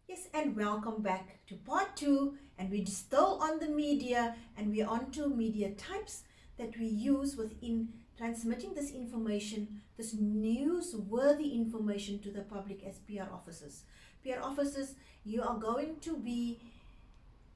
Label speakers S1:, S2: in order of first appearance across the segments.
S1: Yes, and welcome back to part two. And we're still on the media, and we're on to media types that we use within transmitting this information, this newsworthy information to the public as PR officers. PR officers, you are going to be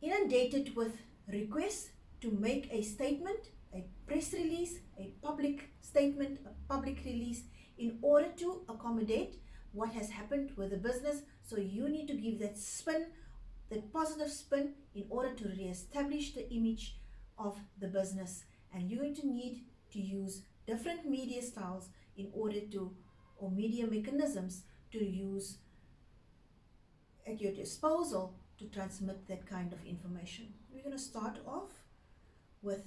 S1: inundated with requests to make a statement, a press release, a public statement, a public release in order to accommodate what has happened with the business. So you need to give that spin, that positive spin, in order to re-establish the image of the business. And you're going to need to use different media styles in order to, or media mechanisms to use at your disposal to transmit that kind of information. We're going to start off with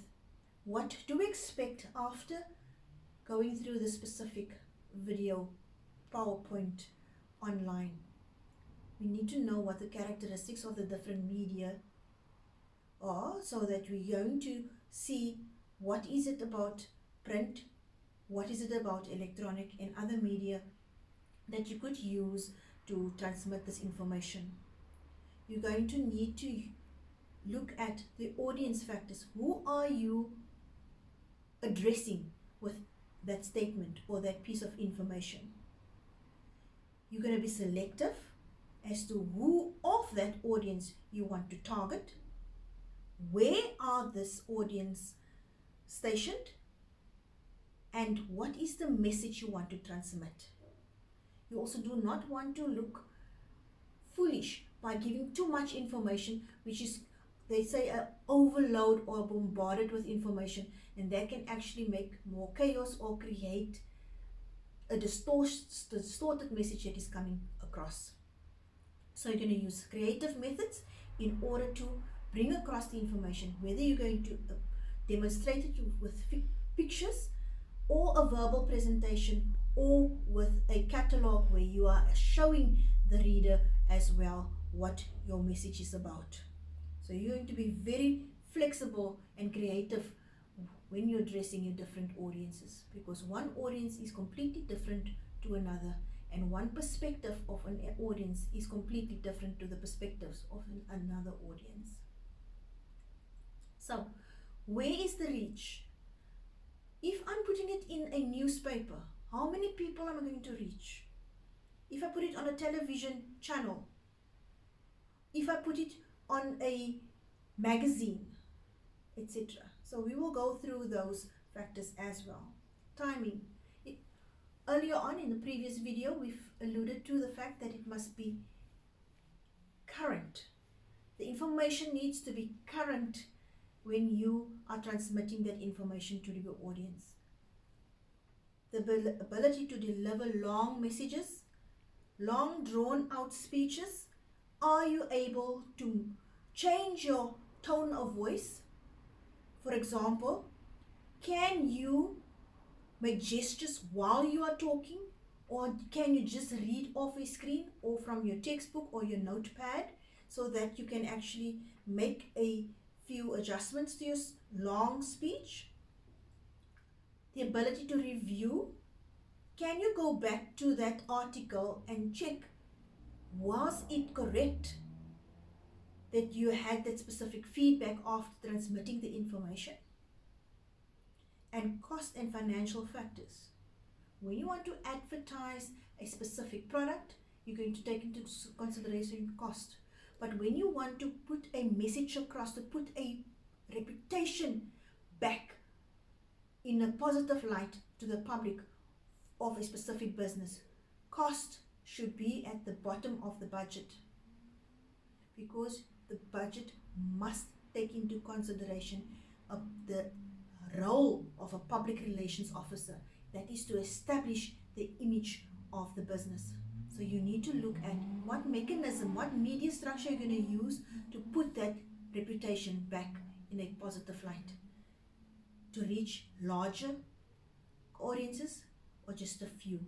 S1: what do we expect after going through the specific video PowerPoint online. We need to know what the characteristics of the different media are, so that we're going to see what is it about print, what is it about electronic and other media that you could use to transmit this information. You're going to need to look at the audience factors. Who are you addressing with that statement or that piece of information? You're going to be selective as to who of that audience you want to target. Where are this audience stationed? And what is the message you want to transmit? You also do not want to look foolish by giving too much information, which is, they say, overload or bombarded with information, and that can actually make more chaos or create a distorted message that is coming across. So you're going to use creative methods in order to bring across the information, whether you're going to demonstrate it with pictures or a verbal presentation, or with a catalog where you are showing the reader as well what your message is about. So you're going to be very flexible and creative when you're addressing your different audiences, because one audience is completely different to another, and one perspective of an audience is completely different to the perspectives of another audience. So where is the reach? If I'm putting it in a newspaper, how many people am I going to reach? If I put it on a television channel, if I put it on a magazine, etc. So we will go through those factors as well. Timing. Earlier on in the previous video, we've alluded to the fact that it must be current. The information needs to be current when you are transmitting that information to your audience. The ability to deliver long messages, long drawn out speeches. Are you able to change your tone of voice? For example, can you make gestures while you are talking, or can you just read off a screen or from your textbook or your notepad, so that you can actually make a few adjustments to your long speech? The ability to review. Can you go back to that article and check, was it correct that you had that specific feedback after transmitting the information? And cost and financial factors. When you want to advertise a specific product, you're going to take into consideration cost. But when you want to put a message across, to put a reputation back in a positive light to the public of a specific business, cost should be at the bottom of the budget, because the budget must take into consideration the role of a public relations officer, that is to establish the image of the business. So you need to look at what mechanism, what media structure you're going to use to put that reputation back in a positive light, to reach larger audiences or just a few.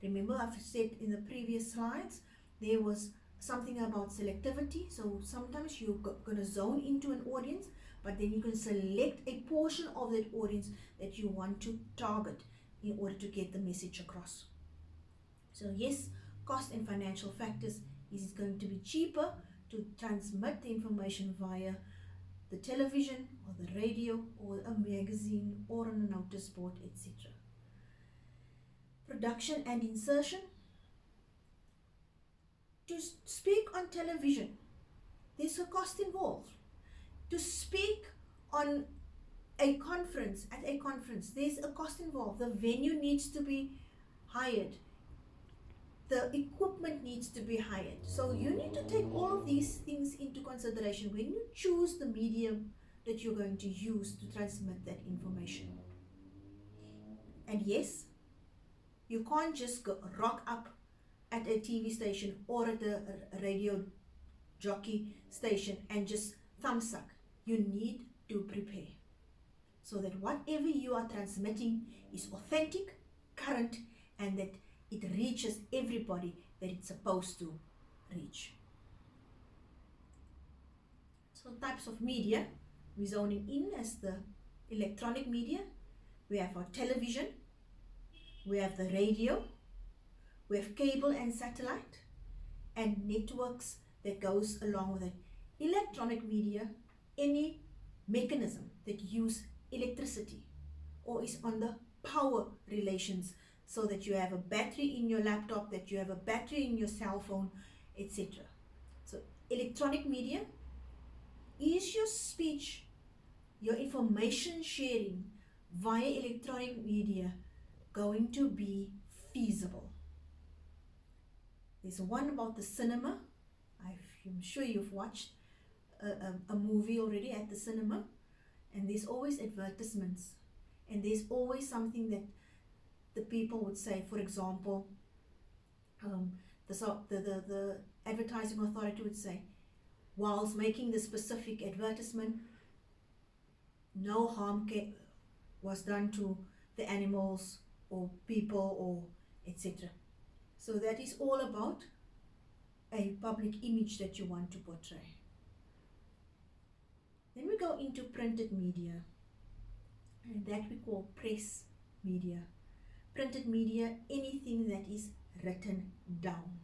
S1: Remember, I've said in the previous slides, there was something about selectivity. So sometimes you're going to zone into an audience, but then you can select a portion of that audience that you want to target in order to get the message across. So yes, cost and financial factors Is it going to be cheaper to transmit the information via the television or the radio or a magazine or on a notice board, etc.? Production and insertion. To speak on television, there's a cost involved. To speak on at a conference, there's a cost involved. The venue needs to be hired. The equipment needs to be hired. So you need to take all of these things into consideration when you choose the medium that you're going to use to transmit that information. And yes, you can't just rock up at a TV station or at a radio jockey station and just thumb suck. You need to prepare so that whatever you are transmitting is authentic, current, and that it reaches everybody that it's supposed to reach. So types of media, we're zoning in as the electronic media. We have our television, we have the radio, we have cable and satellite, and networks that goes along with it. Electronic media, any mechanism that use electricity or is on the power relations, so that you have a battery in your laptop, that you have a battery in your cell phone, etc. So electronic media is your speech, your information sharing via electronic media going to be feasible. There's one about the cinema. I'm sure you've watched a movie already at the cinema, and there's always advertisements, and there's always something that the people would say. For example, the advertising authority would say, whilst making the specific advertisement, no harm was done to the animals or people or etc. So that is all about a public image that you want to portray. Then we go into printed media, and that we call press media. Printed media, anything that is written down.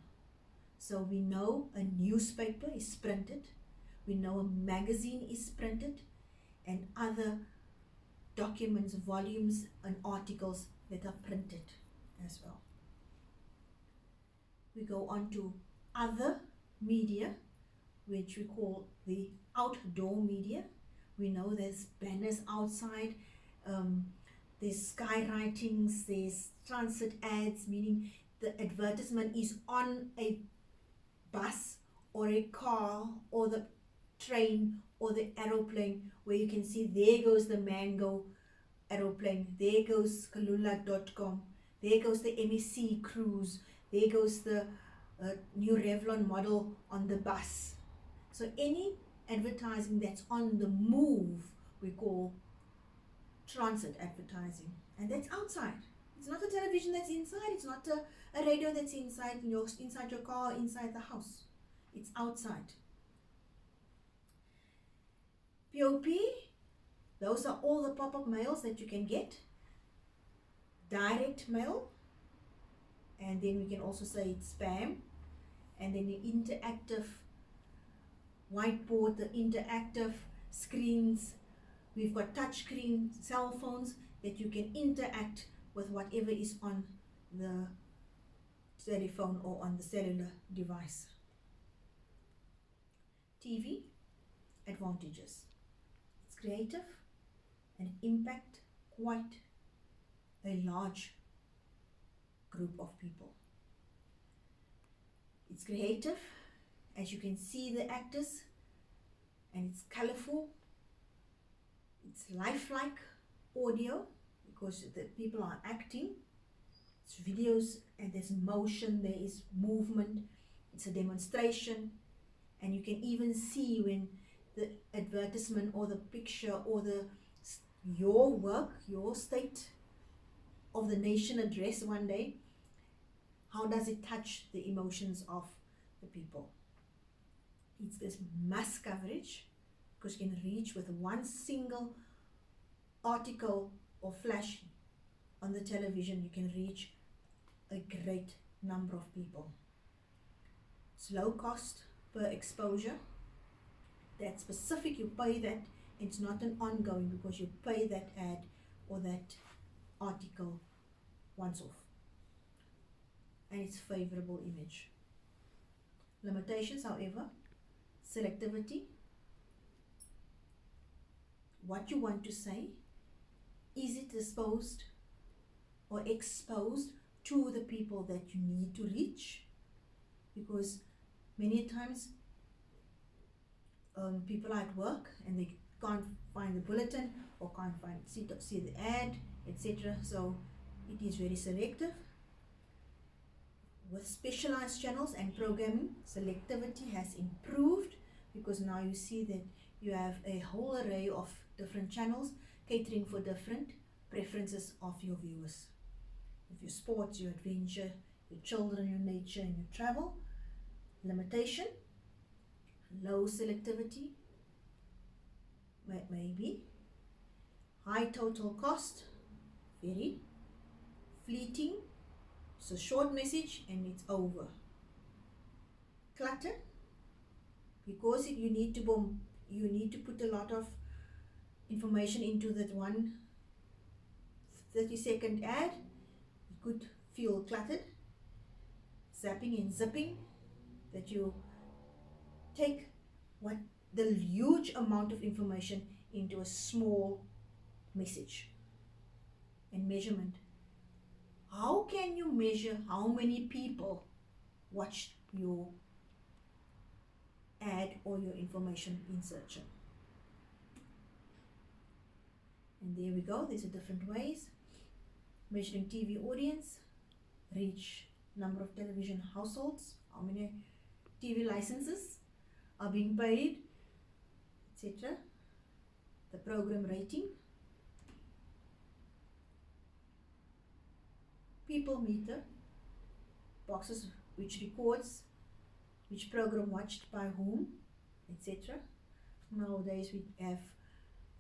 S1: So we know a newspaper is printed, we know a magazine is printed, and other documents, volumes and articles that are printed as well. We go on to other media, which we call the outdoor media. We know there's banners outside, there's skywritings, there's transit ads, meaning the advertisement is on a bus or a car or the train or the aeroplane, where you can see there goes the Mango aeroplane, there goes Kalula.com, there goes the MEC cruise, there goes the new Revlon model on the bus. So any advertising that's on the move we call transit advertising, and that's outside. It's not a television that's inside, it's not a radio that's inside your car, inside the house. It's outside. POP, those are all the pop-up mails that you can get. Direct mail, and then we can also say it's spam. And then the interactive whiteboard, the interactive screens. We've got touchscreen cell phones that you can interact with whatever is on the telephone or on the cellular device. TV advantages. It's creative and impact quite a large group of people. It's creative, as you can see the actors, and it's colorful. It's lifelike audio because the people are acting. It's videos and there's motion, there is movement. It's a demonstration, and you can even see when the advertisement or the picture or your work, your state of the nation address one day, how does it touch the emotions of the people? It's this mass coverage, because you can reach with one single article or flash on the television, you can reach a great number of people. It's low cost per exposure. That specific, you pay that. It's not an ongoing because you pay that ad or that article once off. And it's favorable image. Limitations, however, selectivity, what you want to say, is it exposed to the people that you need to reach? Because many times people are at work and they can't find the bulletin or can't see the ad, etc. So it is very selective. With specialized channels and programming, selectivity has improved because now you see that you have a whole array of different channels catering for different preferences of your viewers. If your sports, your adventure, your children, your nature, and your travel. Limitation, low selectivity, maybe. High total cost, very. Fleeting, it's a short message and it's over. Clutter, because you need to put a lot of information into that one 30-second ad. It could feel cluttered. Zapping and zipping, that you take the huge amount of information into a small message. And measurement, how can you measure how many people watched your ad or your information insertion? And there we go, there's a different ways. Measuring TV audience, reach number of television households, how many TV licenses are being paid, etc. The program rating, people meter, boxes which records which program watched by whom, etc. Nowadays we have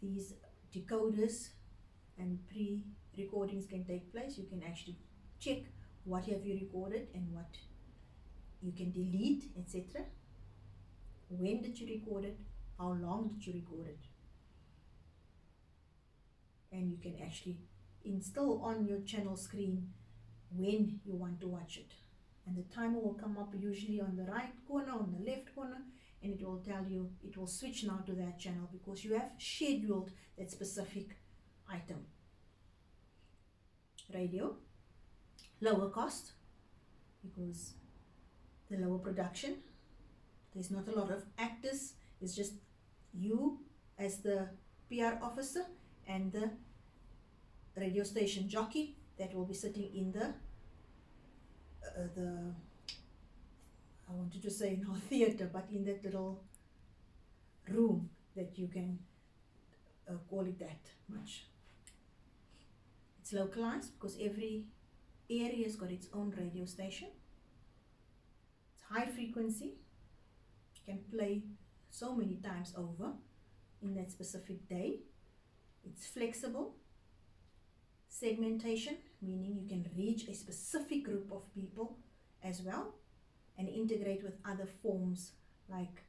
S1: these decoders and pre-recordings can take place. You can actually check what have you recorded and what you can delete, etc. When did you record it? How long did you record it? And you can actually install on your channel screen when you want to watch it. And the timer will come up usually on the right corner, on the left corner, and it will tell you, it will switch now to that channel because you have scheduled that specific item. Radio, lower cost because the lower production. There's not a lot of actors, it's just you as the PR officer and the radio station jockey that will be sitting in the I wanted to say no theater, but in that little room that you can call it that much. It's localized because every area has got its own radio station. It's high frequency, can play so many times over in that specific day. It's flexible. Segmentation, meaning you can reach a specific group of people as well and integrate with other forms like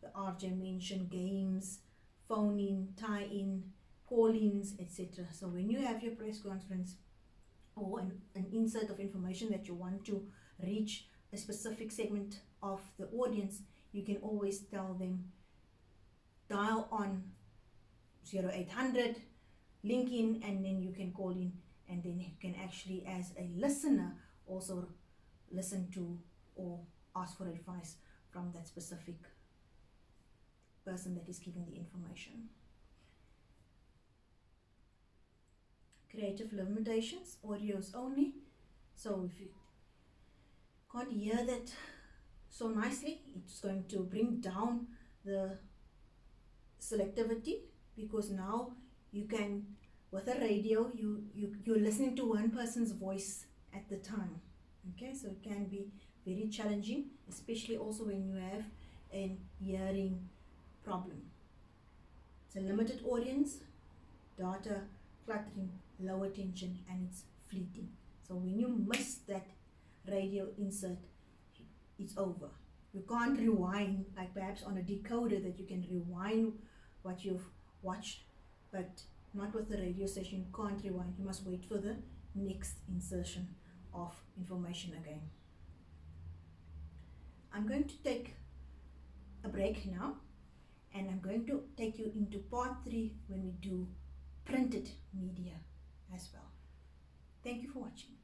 S1: the RJ mentioned, games, phone-in, tie-in, call-ins, etc. So when you have your press conference or an insert of information that you want to reach a specific segment of the audience, you can always tell them, dial on 0800, link in, and then you can call in, and then you can actually as a listener also listen to or ask for advice from that specific person that is giving the information. Creative limitations, audios only. So if you can't hear that so nicely, it's going to bring down the selectivity because now you can, with a radio, you're listening to one person's voice at the time. Okay, so it can be very challenging, especially also when you have a hearing problem. It's a limited audience, data cluttering, low attention, and it's fleeting. So when you miss that radio insert, it's over. You can't rewind, like perhaps on a decoder that you can rewind what you've watched, but not with the radio station. You can't rewind. You must wait for the next insertion of information again. I'm going to take a break now, and I'm going to take you into part 3 when we do printed media as well. Thank you for watching.